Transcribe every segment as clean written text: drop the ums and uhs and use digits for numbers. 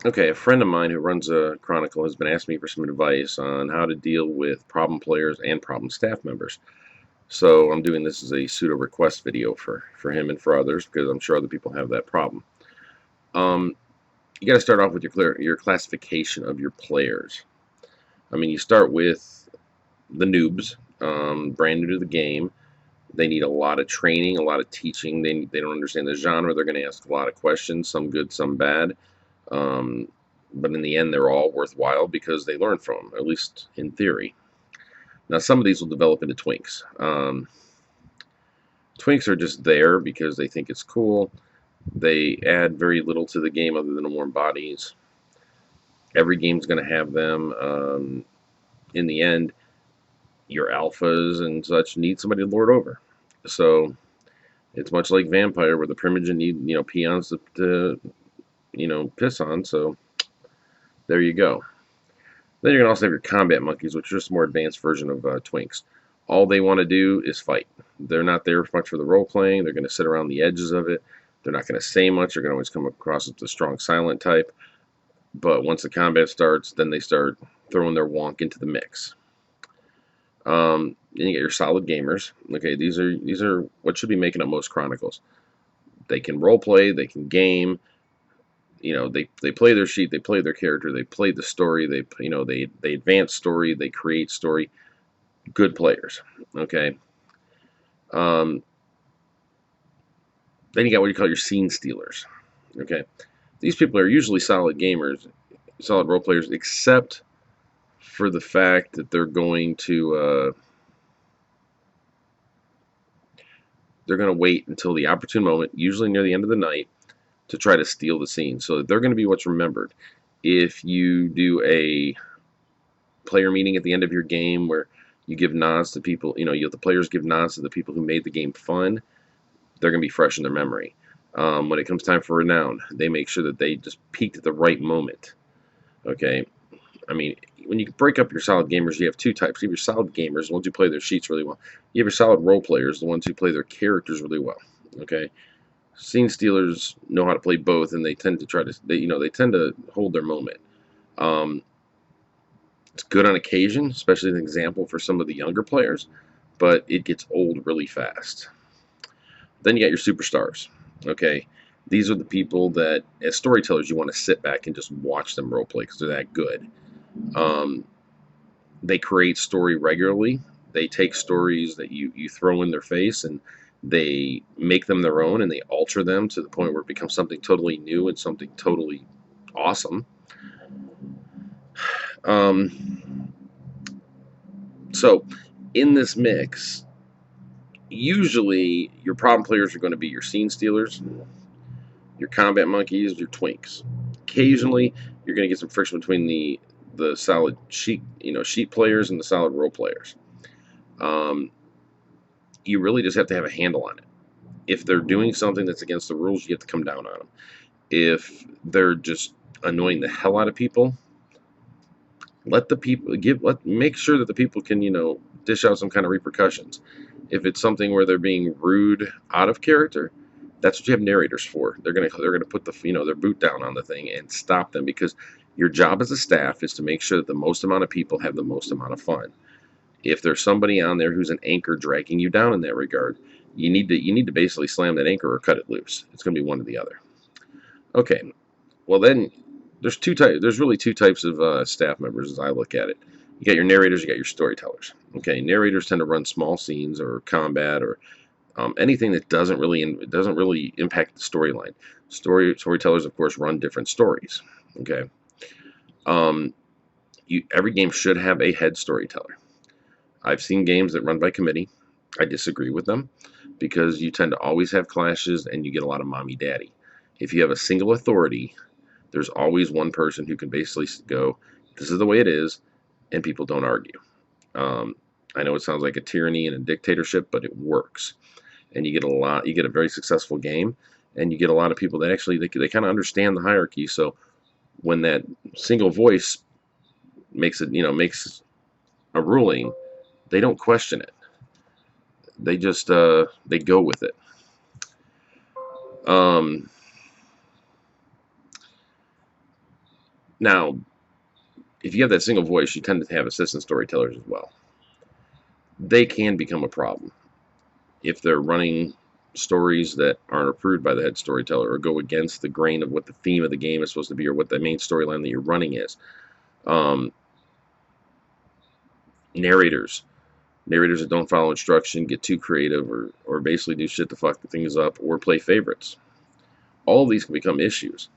Okay, a friend of mine who runs a Chronicle has been asking me for some advice on how to deal with problem players and problem staff members. So I'm doing this as a pseudo request video for him and for others because I'm sure other people have that problem. Um, you got to start off with your classification of your players. I mean, you start with the noobs, brand new to the game. They need a lot of training, a lot of teaching. They don't understand the genre. They're going to ask a lot of questions, some good, some bad. Um, but in the end, they're all worthwhile because they learn from them, at least in theory. Now, some of these will develop into twinks. Twinks are just there because they think it's cool. They add very little to the game other than warm bodies. Every game's going to have them. In the end, your alphas and such need somebody to lord over. So it's much like Vampire, where the Primogen need peons to piss on. So there you go. Then you're going to also have your combat monkeys, which are just a more advanced version of twinks. All they want to do is fight. They're not there much for the role playing. They're going to sit around the edges of it. They're not going to say much. They're going to always come across as the strong silent type. But once the combat starts, then they start throwing their wonk into the mix. Then you get your solid gamers. Okay, these are what should be making up most chronicles. They can role play. They can game. They play their sheet. They play their character. They play the story. They advance story. They create story. Good players. Okay. Um, then you got what you call your scene stealers. Okay. These people are usually solid gamers, solid role players, except for the fact that they're going to wait until the opportune moment, usually near the end of the night, to try to steal the scene. So they're going to be what's remembered. If you do a player meeting at the end of your game where you give nods to people, the players give nods to the people who made the game fun, they're going to be fresh in their memory. When it comes time for renown, they make sure that they just peaked at the right moment. Okay, I mean, when you break up your solid gamers, you have two types. You have your solid gamers, the ones who play their sheets really well. You have your solid role players, the ones who play their characters really well. Okay, scene stealers know how to play both, and they tend to they tend to hold their moment. Um, it's good on occasion, especially an example for some of the younger players, but it gets old really fast. Then you got your superstars. Okay, these are the people that, as storytellers, you want to sit back and just watch them roleplay because they're that good. Um, they create story regularly. They take stories that you throw in their face and they make them their own and they alter them to the point where it becomes something totally new and something totally awesome. Um, so, in this mix, usually your problem players are going to be your scene stealers, your combat monkeys, your twinks. Occasionally, you're going to get some friction between the solid sheet players and the solid role players. Um, you really just have to have a handle on it. If they're doing something that's against the rules, you have to come down on them. If they're just annoying the hell out of people, make sure that the people can dish out some kind of repercussions. If it's something where they're being rude out of character, that's what you have narrators for. They're gonna put their boot down on the thing and stop them because your job as a staff is to make sure that the most amount of people have the most amount of fun. If there's somebody on there who's an anchor dragging you down in that regard, you need to basically slam that anchor or cut it loose. It's going to be one or the other. Okay, well then there's really two types of staff members as I look at it. You got your narrators, you got your storytellers. Okay, narrators tend to run small scenes or combat or anything that doesn't really impact the storyline. Storytellers, of course, run different stories. Okay, um, every game should have a head storyteller. I've seen games that run by committee. I disagree with them because you tend to always have clashes and you get a lot of mommy daddy. If you have a single authority, there's always one person who can basically go, this is the way it is, and people don't argue. Um, I know it sounds like a tyranny and a dictatorship, but it works. And you get a very successful game, and you get a lot of people that actually they kind of understand the hierarchy. So when that single voice makes a ruling, they don't question it. They just they go with it. Um, Now, if you have that single voice, you tend to have assistant storytellers as well. They can become a problem if they're running stories that aren't approved by the head storyteller or go against the grain of what the theme of the game is supposed to be or what the main storyline that you're running is. Um, narrators. Narrators that don't follow instruction, get too creative, or basically do shit to fuck the things up, or play favorites. All of these can become issues.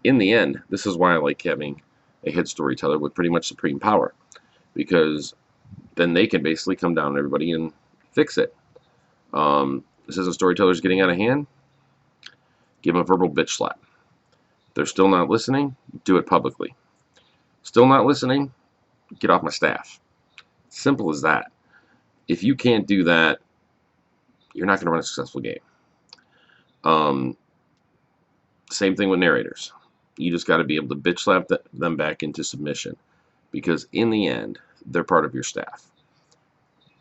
In the end, this is why I like having a head storyteller with pretty much supreme power, because then they can basically come down on everybody and fix it. This is a storyteller's getting out of hand, give them a verbal bitch slap. They're still not listening, do it publicly. Still not listening, get off my staff. Simple as that. If you can't do that, you're not going to run a successful game. Same thing with narrators. You just got to be able to bitch slap them back into submission, because in the end, they're part of your staff.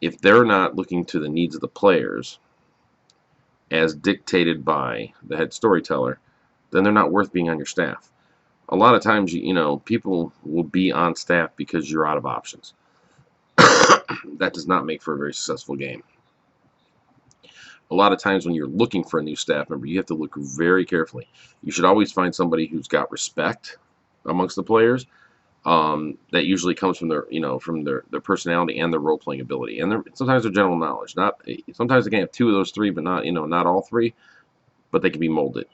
If they're not looking to the needs of the players as dictated by the head storyteller, then they're not worth being on your staff. A lot of times, people will be on staff because you're out of options. That does not make for a very successful game. A lot of times when you're looking for a new staff member, you have to look very carefully. You should always find somebody who's got respect amongst the players. That usually comes from their personality and their role playing ability, and sometimes their general knowledge. Sometimes they can have two of those three, but not all three. But they can be molded.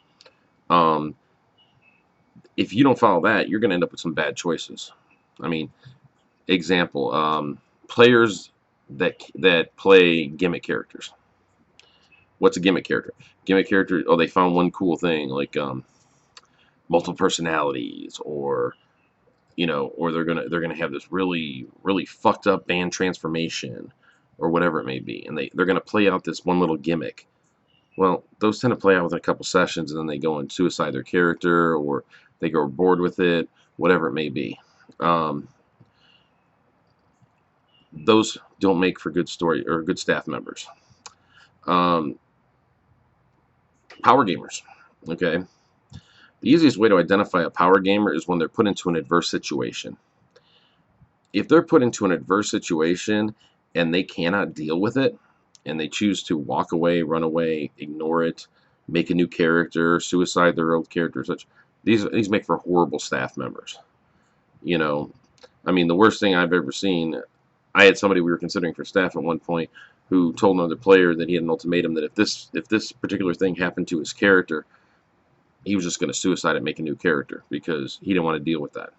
If you don't follow that, you're going to end up with some bad choices. I mean, example, players that play gimmick characters. What's a gimmick character? Gimmick character, oh, they found one cool thing, like multiple personalities, or they're gonna have this really really fucked up band transformation, or whatever it may be, and they're gonna play out this one little gimmick. Well, those tend to play out within a couple sessions, and then they go and suicide their character, or they go bored with it, whatever it may be. Those don't make for good story or good staff members. Power gamers, okay? The easiest way to identify a power gamer is when they're put into an adverse situation. If they're put into an adverse situation and they cannot deal with it, and they choose to walk away, run away, ignore it, make a new character, suicide their old character, such, these make for horrible staff members. I mean, the worst thing I've ever seen, I had somebody we were considering for staff at one point who told another player that he had an ultimatum that if this particular thing happened to his character, he was just going to suicide and make a new character because he didn't want to deal with that.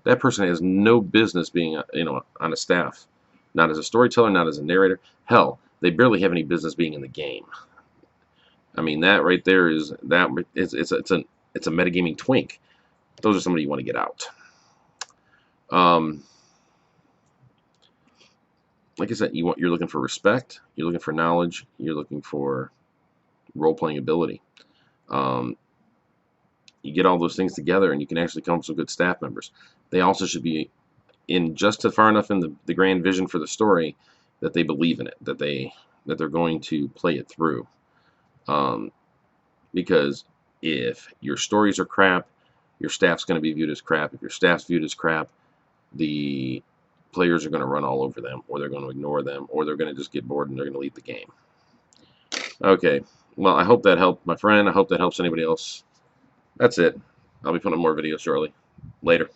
That person has no business being on a staff, not as a storyteller, not as a narrator. Hell, they barely have any business being in the game. I mean, that right there it's a metagaming twink. Those are somebody you want to get out. Like I said, you're looking for respect, you're looking for knowledge, you're looking for role-playing ability. You get all those things together, and you can actually come up with some good staff members. They also should be in just far enough in the grand vision for the story that they believe in it, that they're going to play it through. Because if your stories are crap, your staff's going to be viewed as crap. If your staff's viewed as crap, the players are going to run all over them, or they're going to ignore them, or they're going to just get bored and they're going to leave the game. Okay, well, I hope that helped my friend. I hope that helps anybody else. That's it. I'll be putting up more videos shortly. Later.